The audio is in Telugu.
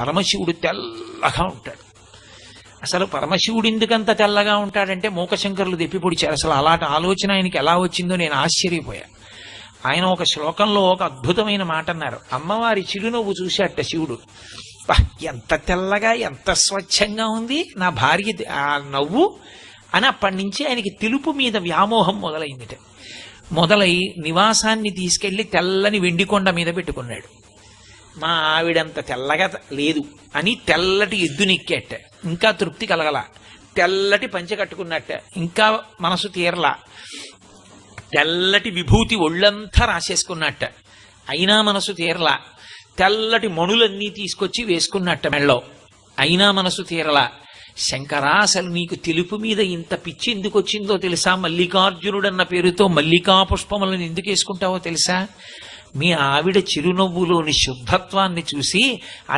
పరమశివుడు తెల్లగా ఉంటాడు. అసలు పరమశివుడు ఎందుకంత తెల్లగా ఉంటాడంటే మూకశంకరులు దెప్పిపొడిచారు. అసలు అలాంటి ఆలోచన ఆయనకి ఎలా వచ్చిందో నేను ఆశ్చర్యపోయా. ఆయన ఒక శ్లోకంలో ఒక అద్భుతమైన మాట అన్నారు. అమ్మవారి చిరునవ్వు చూశాట శివుడు. ఎంత తెల్లగా ఎంత స్వచ్ఛంగా ఉంది నా భార్య ఆ నవ్వు అని అప్పటి నుంచి ఆయనకి తెలుపు మీద వ్యామోహం మొదలైందిట. మొదలై నివాసాన్ని తీసుకెళ్లి తెల్లని వెండికొండ మీద పెట్టుకున్నాడు. మా ఆవిడంత తెల్లగా లేదు అని తెల్లటి ఎద్దునెక్కేట, ఇంకా తృప్తి కలగల. తెల్లటి పంచె కట్టుకున్నట్ట, ఇంకా మనసు తీరలా. తెల్లటి విభూతి ఒళ్ళంతా రాసేసుకున్నట్ట, అయినా మనసు తీరలా. తెల్లటి మణులన్నీ తీసుకొచ్చి వేసుకున్నట్ట మెళ్ళో, అయినా మనసు తీరలా. శంకరా, అసలు నీకు తెలుపు మీద ఇంత పిచ్చి ఎందుకు వచ్చిందో తెలుసా? మల్లికార్జునుడన్న పేరుతో మల్లికా పుష్పములను ఎందుకు వేసుకుంటావో తెలుసా? మీ ఆవిడ చిరునవ్వులోని శుద్ధత్వాన్ని చూసి ఆ